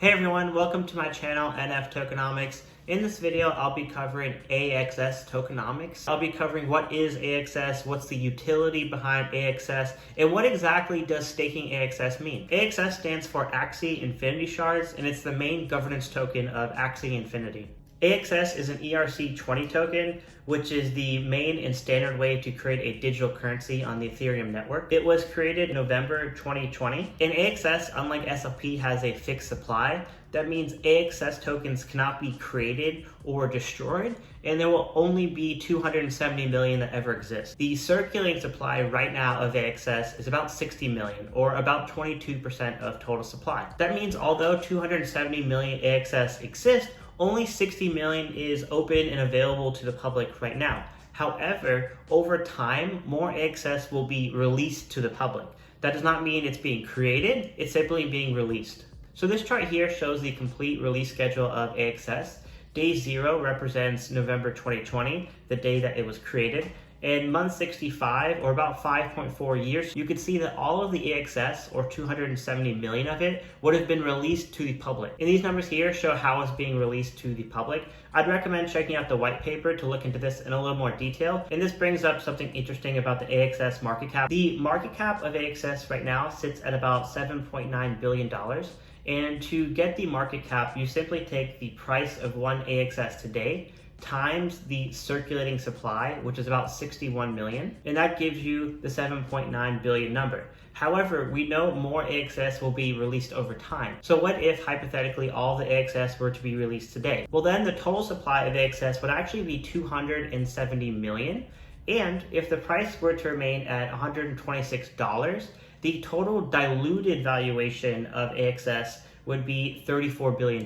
Hey everyone, welcome to my channel, NFTokenomics. In this video, I'll be covering AXS Tokenomics. I'll be covering what is AXS, what's the utility behind AXS, and what exactly does staking AXS mean. AXS stands for Axie Infinity Shards, and it's the main governance token of Axie Infinity. AXS is an ERC20 token, which is the main and standard way to create a digital currency on the Ethereum network. It was created in November 2020. And AXS, unlike SLP, has a fixed supply. That means AXS tokens cannot be created or destroyed, and there will only be 270 million that ever exist. The circulating supply right now of AXS is about 60 million, or about 22% of total supply. That means although 270 million AXS exist, only 60 million is open and available to the public right now. However, over time, more AXS will be released to the public. That does not mean it's being created, it's simply being released. So this chart here shows the complete release schedule of AXS. Day 0 represents November 2020, the day that it was created. In month 65, or about 5.4 years, you could see that all of the AXS, or 270 million of it, would have been released to the public. And these numbers here show how it's being released to the public. I'd recommend checking out the white paper to look into this in a little more detail. And this brings up something interesting about the AXS market cap. The market cap of AXS right now sits at about $7.9 billion. And to get the market cap, you simply take the price of one AXS today times the circulating supply, which is about 61 million, and that gives you the 7.9 billion number. However, we know more AXS will be released over time. So what if, hypothetically, all the AXS were to be released today? Well, then the total supply of AXS would actually be 270 million, and if the price were to remain at $126, the total diluted valuation of AXS would be $34 billion.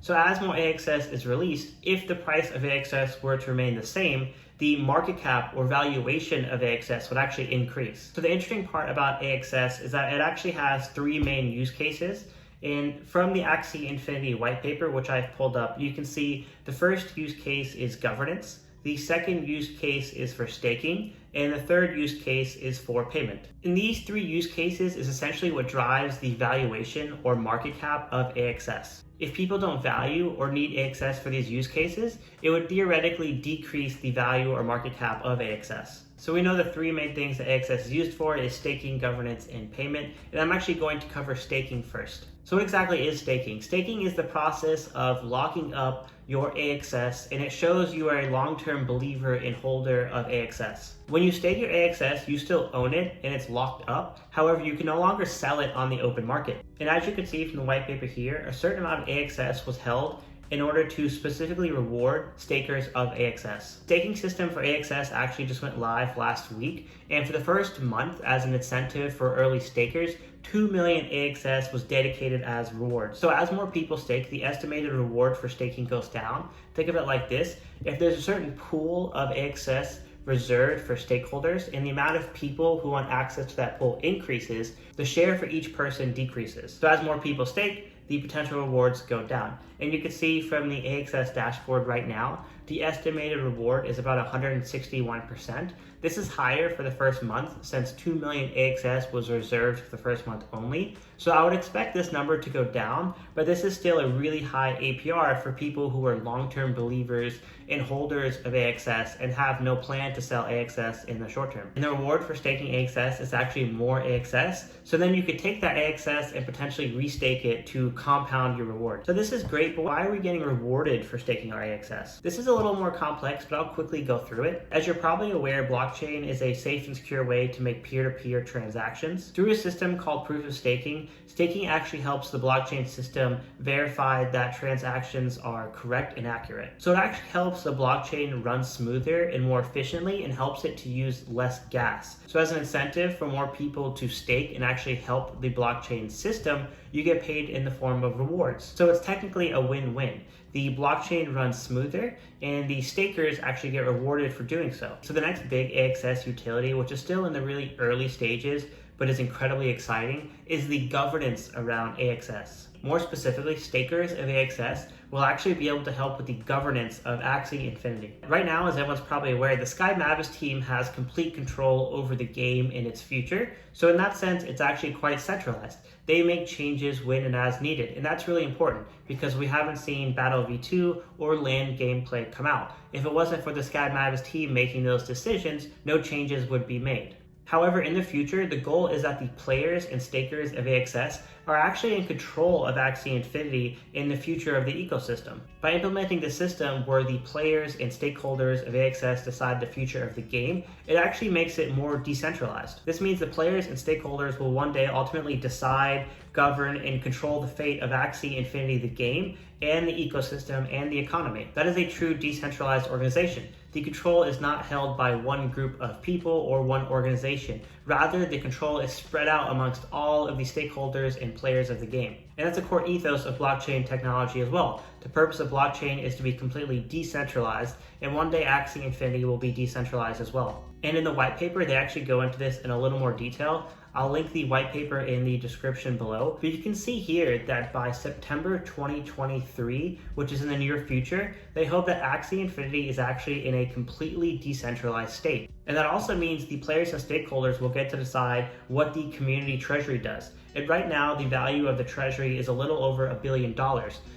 So as more AXS is released, if the price of AXS were to remain the same, the market cap or valuation of AXS would actually increase. So the interesting part about AXS is that it actually has 3 main use cases. And from the Axie Infinity white paper, which I've pulled up, you can see the first use case is governance. The second use case is for staking, and the third use case is for payment. And these 3 use cases is essentially what drives the valuation or market cap of AXS. If people don't value or need AXS for these use cases, it would theoretically decrease the value or market cap of AXS. So we know the 3 main things that AXS is used for is staking, governance, and payment. And I'm actually going to cover staking first. So what exactly is staking? Staking is the process of locking up your AXS, and it shows you are a long-term believer and holder of AXS. When you stake your AXS, you still own it and it's locked up. However, you can no longer sell it on the open market. And as you can see from the white paper here, a certain amount of AXS was held in order to specifically reward stakers of AXS. Staking system for AXS actually just went live last week, and for the first month as an incentive for early stakers, 2 million AXS was dedicated as rewards. So as more people stake, the estimated reward for staking goes down. Think of it like this: if there's a certain pool of AXS reserved for stakeholders and the amount of people who want access to that pool increases, the share for each person decreases. So as more people stake, the potential rewards go down. And you can see from the AXS dashboard right now, the estimated reward is about 161%. This is higher for the first month since 2 million AXS was reserved for the first month only. So I would expect this number to go down, but this is still a really high APR for people who are long-term believers and holders of AXS and have no plan to sell AXS in the short term. And the reward for staking AXS is actually more AXS. So then you could take that AXS and potentially restake it to compound your reward. So this is great, but why are we getting rewarded for staking our AXS? This is a little more complex, but I'll quickly go through it. As you're probably aware, blockchain is a safe and secure way to make peer-to-peer transactions. Through a system called proof of staking, staking actually helps the blockchain system verify that transactions are correct and accurate. So it actually helps the blockchain run smoother and more efficiently and helps it to use less gas. So as an incentive for more people to stake and actually help the blockchain system, you get paid in the form of rewards. So it's technically a win-win. The blockchain runs smoother and the stakers actually get rewarded for doing so. So the next big AXS utility, which is still in the really early stages, but is incredibly exciting, is the governance around AXS. more specifically stakers of AXS, will actually be able to help with the governance of Axie Infinity. Right now, as everyone's probably aware, the Sky Mavis team has complete control over the game and its future. So in that sense, it's actually quite centralized. They make changes when and as needed, and that's really important because we haven't seen Battle V2 or Land gameplay come out. If it wasn't for the Sky Mavis team making those decisions, no changes would be made. However, in the future, the goal is that the players and stakers of AXS are actually in control of Axie Infinity in the future of the ecosystem. By implementing the system where the players and stakeholders of AXS decide the future of the game, it actually makes it more decentralized. This means the players and stakeholders will one day ultimately decide, govern, and control the fate of Axie Infinity, the game, and the ecosystem and the economy. That is a true decentralized organization. The control is not held by one group of people or one organization. Rather, the control is spread out amongst all of the stakeholders and players of the game. And that's a core ethos of blockchain technology as well. The purpose of blockchain is to be completely decentralized, and one day Axie Infinity will be decentralized as well. And in the white paper, they actually go into this in a little more detail. I'll link the white paper in the description below, but you can see here that by September 2023, which is in the near future, they hope that Axie Infinity is actually in a completely decentralized state. And that also means the players and stakeholders will get to decide what the community treasury does. And right now, the value of the treasury is a little over $1 billion.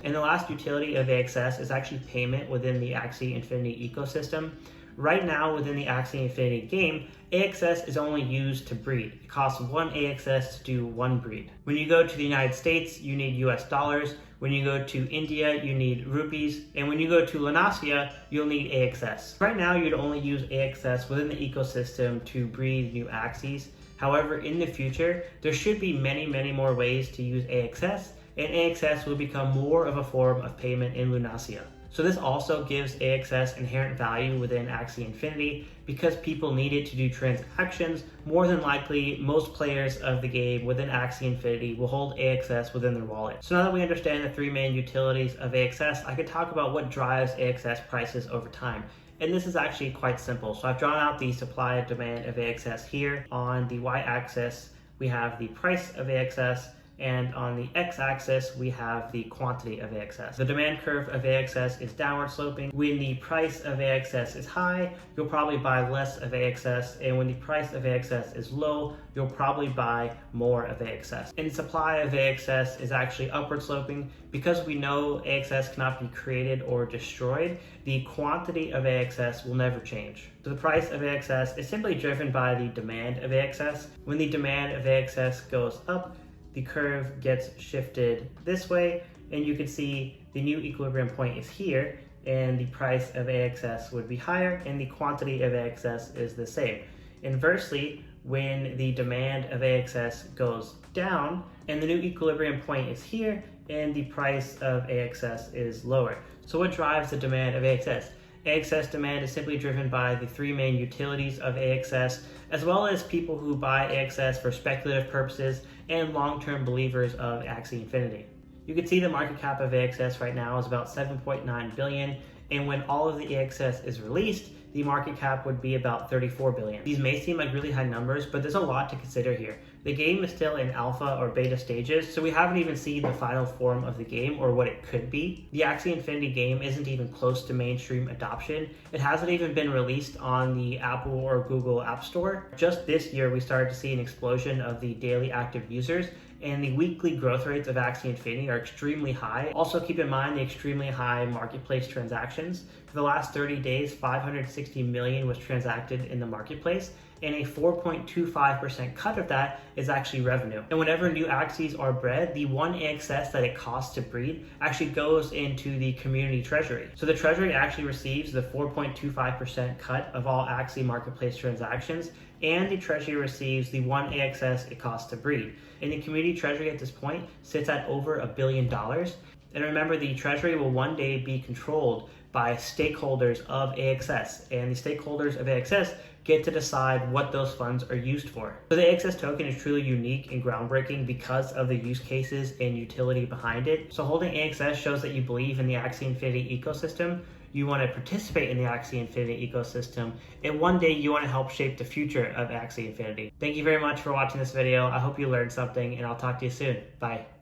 And the last utility of AXS is actually payment within the Axie Infinity ecosystem. Right now, within the Axie Infinity game, AXS is only used to breed. It costs 1 AXS to do 1 breed. When you go to the United States, you need US dollars. When you go to India, you need rupees. And when you go to Lunasia, you'll need AXS. Right now, you'd only use AXS within the ecosystem to breed new Axies. However, in the future, there should be many more ways to use AXS, and AXS will become more of a form of payment in Lunasia. So this also gives AXS inherent value within Axie Infinity because people need it to do transactions. More than likely, most players of the game within Axie Infinity will hold AXS within their wallet. So now that we understand the 3 main utilities of AXS, I could talk about what drives AXS prices over time. And this is actually quite simple. So I've drawn out the supply and demand of AXS here. On the y-axis, we have the price of AXS, and on the x-axis, we have the quantity of AXS. The demand curve of AXS is downward sloping. When the price of AXS is high, you'll probably buy less of AXS, and when the price of AXS is low, you'll probably buy more of AXS. And the supply of AXS is actually upward sloping. Because we know AXS cannot be created or destroyed, the quantity of AXS will never change. So the price of AXS is simply driven by the demand of AXS. When the demand of AXS goes up, the curve gets shifted this way, and you can see the new equilibrium point is here, and the price of AXS would be higher, and the quantity of AXS is the same. Inversely, when the demand of AXS goes down, and the new equilibrium point is here, and the price of AXS is lower. So what drives the demand of AXS? AXS demand is simply driven by the 3 main utilities of AXS, as well as people who buy AXS for speculative purposes and long-term believers of Axie Infinity. You can see the market cap of AXS right now is about 7.9 billion, and when all of the AXS is released, the market cap would be about 34 billion. These may seem like really high numbers, but there's a lot to consider here. The game is still in alpha or beta stages, so we haven't even seen the final form of the game or what it could be. The Axie Infinity game isn't even close to mainstream adoption. It hasn't even been released on the Apple or Google App Store. Just this year, we started to see an explosion of the daily active users, and the weekly growth rates of Axie Infinity are extremely high. Also keep in mind the extremely high marketplace transactions. For the last 30 days, 560 million was transacted in the marketplace, and a 4.25% cut of that is actually revenue. And whenever new Axies are bred, the 1 AXS that it costs to breed actually goes into the community treasury. So the treasury actually receives the 4.25% cut of all Axie marketplace transactions, and the treasury receives the 1 AXS it costs to breed. And the community treasury at this point sits at over $1 billion. And remember, the treasury will one day be controlled by stakeholders of AXS, and the stakeholders of AXS get to decide what those funds are used for. So the AXS token is truly unique and groundbreaking because of the use cases and utility behind it. So holding AXS shows that you believe in the Axie Infinity ecosystem, you want to participate in the Axie Infinity ecosystem, and one day you want to help shape the future of Axie Infinity. Thank you very much for watching this video. I hope you learned something, and I'll talk to you soon. Bye.